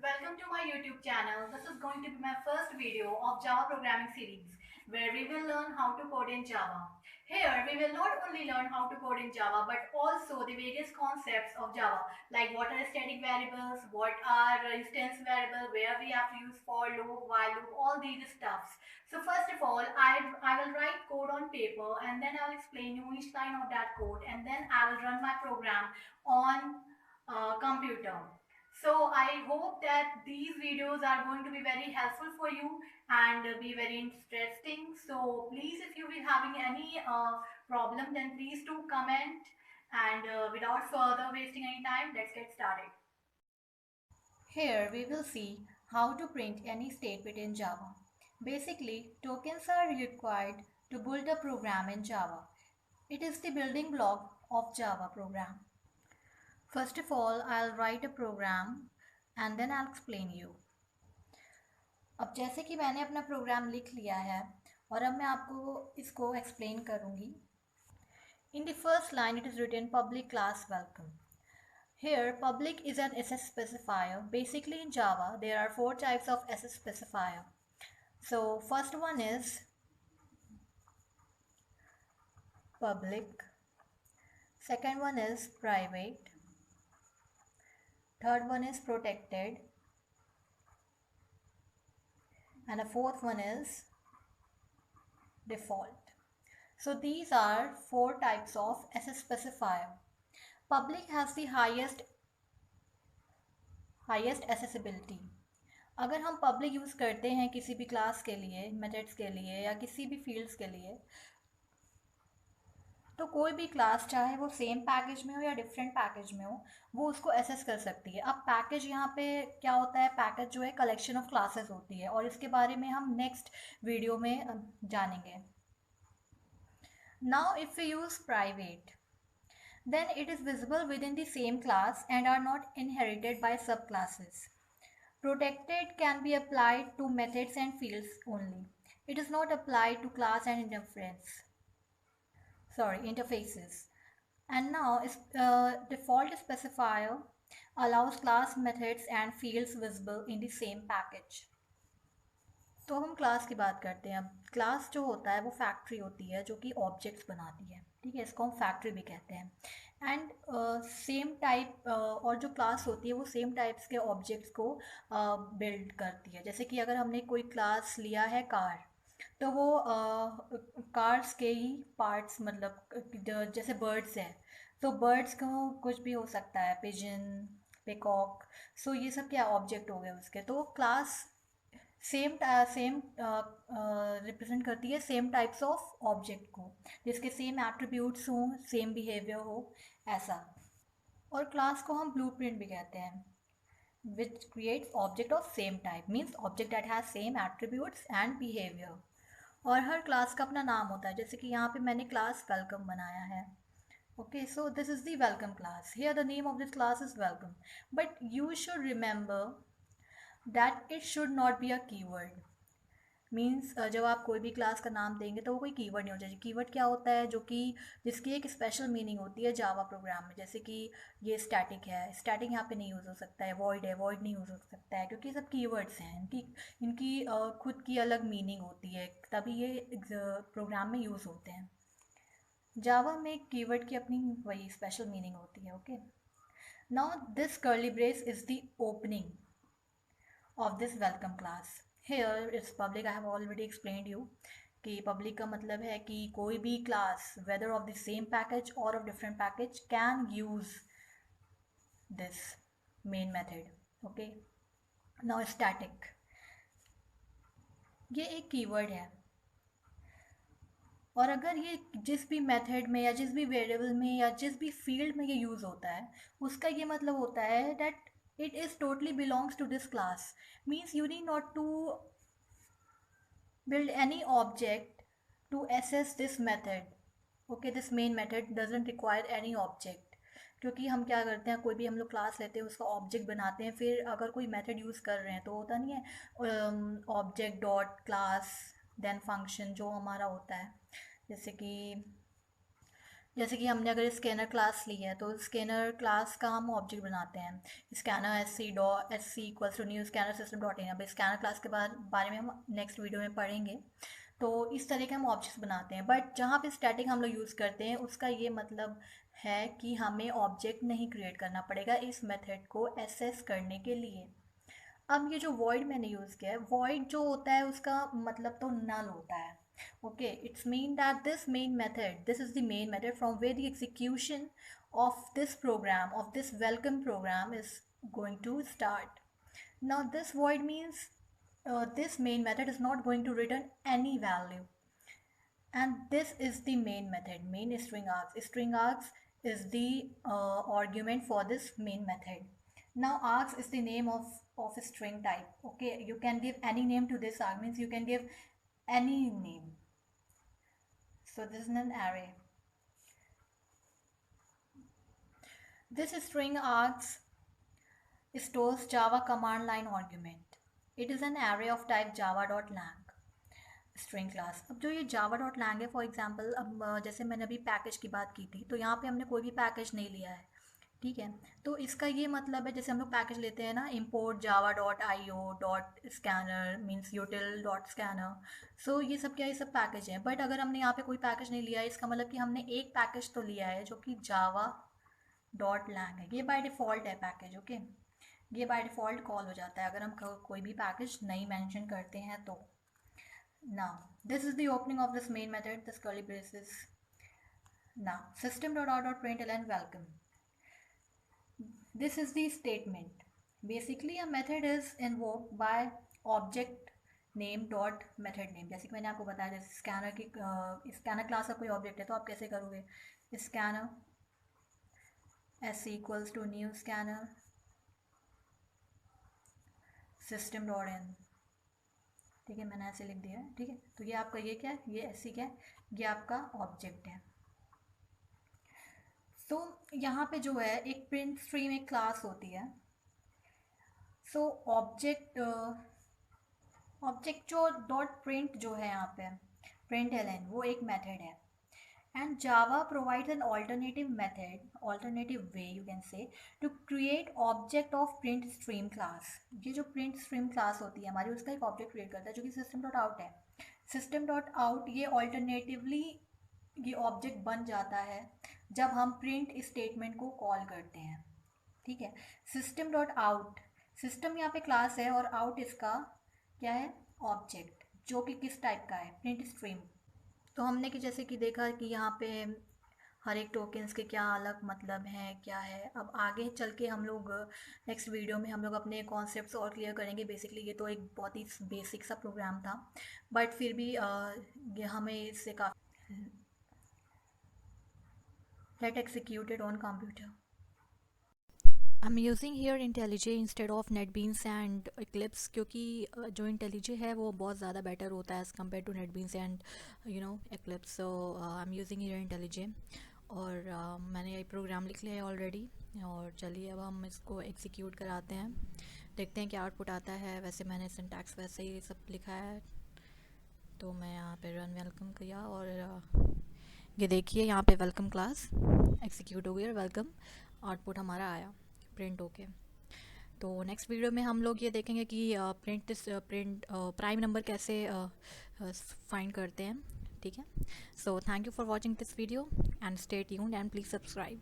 Welcome to my YouTube channel. This is going to be my first video of Java programming series where we will learn how to code in Java. Here we will not only learn how to code in Java but also the various concepts of Java like what are static variables, what are instance variable, where we have to use for loop, while loop, all these stuffs. So first of all, I will write code on paper and then I'll explain you each line of that code and then I will run my program on computer. So I hope that these videos are going to be very helpful for you and be very interesting. So please, if you will having any problem, then please do comment. And without further wasting any time, let's get started. Here we will see how to print any statement in Java. Basically, tokens are required to build a program in Java. It is the building block of Java program. First of all, I'll write a program and then I'll explain you. अब जैसे कि मैंने अपना programme लिख लिया है और अब मैं आपको इसको एक्सप्लेन करूँगी. In the first line it is written public class welcome. Here public is an SS specifier. Basically in Java there are 4 types of SS specifier. So first one is public, second one is private, third one is protected, and the fourth one is default. So these are 4 types of SS specifier. Public has the highest accessibility. अगर हम public use करते हैं किसी भी class के लिए, methods के लिए या किसी भी फील्ड्स के लिए, तो कोई भी क्लास चाहे वो सेम पैकेज में हो या डिफरेंट पैकेज में हो, वो उसको एसेस कर सकती है. अब पैकेज यहाँ पे क्या होता है, पैकेज जो है कलेक्शन ऑफ क्लासेस होती है और इसके बारे में हम नेक्स्ट वीडियो में जानेंगे. Now if we use private, then it is visible within the same class and are not inherited by subclasses. Protected can be applied to methods and fields only. It is not applied to class and interfaces. And now default specifier allows class methods and fields visible in the same package. तो हम class की बात करते हैं. अब class जो होता है वो फैक्ट्री होती है जो कि ऑब्जेक्ट्स बनाती है. ठीक है, इसको हम फैक्ट्री भी कहते हैं. एंड सेम टाइप और जो क्लास होती है वो सेम टाइप्स के ऑब्जेक्ट्स को बिल्ड करती है. जैसे कि अगर हमने कोई क्लास लिया है कार, तो वो कार्स के ही पार्ट्स, मतलब जैसे बर्ड्स हैं तो बर्ड्स को कुछ भी हो सकता है, पिजन, पिकॉक. सो ये सब क्या ऑब्जेक्ट हो गए उसके. तो क्लास सेम रिप्रेजेंट करती है सेम टाइप्स ऑफ ऑब्जेक्ट को, जिसके सेम एट्रीब्यूट्स हों, सेम बिहेवियर हो, ऐसा. और क्लास को हम ब्लूप्रिंट भी कहते हैं, which creates object of same type, means object that has same attributes and behaviour. और हर क्लास का अपना नाम होता है. जैसे कि यहाँ पे मैंने क्लास वेलकम बनाया है. Okay, so this is the welcome class. Here the name of this class is welcome. But you should remember that it should not be a keyword. Means जब आप कोई भी क्लास का नाम देंगे तो वो कोई कीवर्ड नहीं हो जाएगी. कीवर्ड क्या होता है, जो कि जिसकी एक स्पेशल मीनिंग होती है जावा प्रोग्राम में. जैसे कि ये स्टैटिक है, स्टैटिक यहाँ पे नहीं यूज़ हो सकता है. वॉइड है, वॉइड नहीं यूज़ हो सकता है, क्योंकि ये सब कीवर्ड्स हैं. इनकी इनकी खुद की अलग मीनिंग होती है, तभी ये प्रोग्राम में यूज़ होते हैं. जावा में कीवर्ड की अपनी वही स्पेशल मीनिंग होती है. Okay, now this curly brace is the opening of this welcome class. Here it's public. I have already explained you कि public का मतलब है कि कोई भी class whether of the same package or of different package can use this main method. Okay, now static, ये एक keyword है और अगर ये जिस भी मेथड में या जिस भी वेरिएबल में या जिस भी फील्ड में ये यूज़ होता है, उसका ये मतलब होता है that it is totally belongs to this class. Means you need not to build any object to access this method. Okay, this main method doesn't require any object. क्योंकि हम क्या करते हैं, कोई भी हम लोग क्लास लेते हैं उसका ऑब्जेक्ट बनाते हैं, फिर अगर कोई मेथड यूज़ कर रहे हैं तो होता नहीं है object dot class then function जो हमारा होता है. जैसे कि जैसे कि हमने अगर स्कैनर क्लास ली है तो स्कैनर क्लास का हम ऑब्जेक्ट बनाते हैं, scanner S C equals to new scanner system dot in. अब स्कैनर क्लास के बारे में हम नेक्स्ट वीडियो में पढ़ेंगे। तो इस तरह के हम ऑब्जेक्ट्स बनाते हैं, बट जहाँ पे स्टैटिक हम लोग यूज़ करते हैं उसका ये मतलब है कि हमें ऑब्जेक्ट नहीं क्रिएट करना पड़ेगा इस मेथड को एसेस करने के लिए। अब ये जो वॉइड मैंने यूज़ किया है, वॉइड जो होता है उसका मतलब तो नल होता है। Okay, it's mean that this main method, this is the main method from where the execution of this program, of this welcome program is going to start. Now this void means this main method is not going to return any value, and this is the main method, main string args. String args is the argument for this main method. Now args is the name of a string type. Okay, you can give any name to this arg, means you can give any name. So this is an array. This string args stores Java command line argument. It is an array of type java.lang string class. अब जो ये Java dot Lang है, for example, अब जैसे मैंने अभी package की बात की थी, तो यहाँ पे हमने कोई भी पैकेज नहीं लिया है, ठीक है। तो इसका ये मतलब है, जैसे हम लोग पैकेज लेते हैं ना, import Java dot I O dot scanner means util dot scanner. So ये सब क्या, ये सब पैकेज हैं, बट अगर हमने यहाँ पे कोई पैकेज नहीं लिया है, इसका मतलब कि हमने एक पैकेज तो लिया है जो कि जावा डॉट लैंग है। ये बाय डिफ़ॉल्ट है पैकेज, ओके। ये बाय डिफ़ॉल्ट कॉल हो जाता है अगर हम कोई भी पैकेज नहीं मेंशन करते हैं तो। Now, this is the opening of this main method, this curly braces. Now, system.out.println welcome. This is the statement. Basically, a method is invoked by object name dot method name. जैसे कि मैंने आपको बताया, जैसे scanner class का कोई object है तो आप कैसे करोगे, scanner S equals to new scanner system dot in, ठीक है, मैंने ऐसे लिख दिया है, ठीक है। तो ये आपका ये क्या है, ये ऐसी क्या है, ये आपका ऑब्जेक्ट है। तो यहाँ पे जो है एक प्रिंट स्ट्रीम एक क्लास होती है। सो ऑब्जेक्ट जो डॉट प्रिंट जो है यहाँ पे प्रिंट एलन, वो एक मेथड है। And Java provides an alternative way, you can say, to create object of print stream class. ये जो print stream class होती है हमारी, उसका एक ऑब्जेक्ट क्रिएट करता है जो कि system.out है। system.out ये ऑल्टरनेटिवली ये ऑब्जेक्ट बन जाता है जब हम प्रिंट स्टेटमेंट को कॉल करते हैं, ठीक है। system.out, सिस्टम यहाँ पे क्लास है और आउट इसका क्या है, ऑब्जेक्ट, जो कि किस टाइप का है, प्रिंट स्ट्रीम। तो हमने कि जैसे कि देखा कि यहाँ पे हर एक टोकन्स के क्या अलग मतलब हैं, क्या है। अब आगे चल के हम लोग नेक्स्ट वीडियो में हम लोग अपने कॉन्सेप्ट्स और क्लियर करेंगे। बेसिकली ये तो एक बहुत ही बेसिक सा प्रोग्राम था, बट फिर भी ये हमें इससे काफ़ी late executed on computer. I'm using here IntelliJ instead of NetBeans and Eclipse, क्योंकि जो IntelliJ है वो बहुत ज़्यादा बेटर होता है as compare to NetBeans and Eclipse। So I am using here IntelliJ, और मैंने ये प्रोग्राम लिख लिया है ऑलरेडी। और चलिए अब हम इसको एग्जीक्यूट कराते हैं, देखते हैं क्या आउटपुट आता है। वैसे मैंने सिंटैक्स वैसे ही सब लिखा है, तो मैं यहाँ पे रन वेलकम किया और ये देखिए यहाँ पे वेलकम क्लास एग्जीक्यूट हो गई और वेलकम आउटपुट हमारा आया प्रिंट होके। तो नेक्स्ट वीडियो में हम लोग ये देखेंगे कि प्रिंट प्राइम नंबर कैसे फाइंड करते हैं, ठीक है। So thank you for watching this video and stay tuned and please subscribe.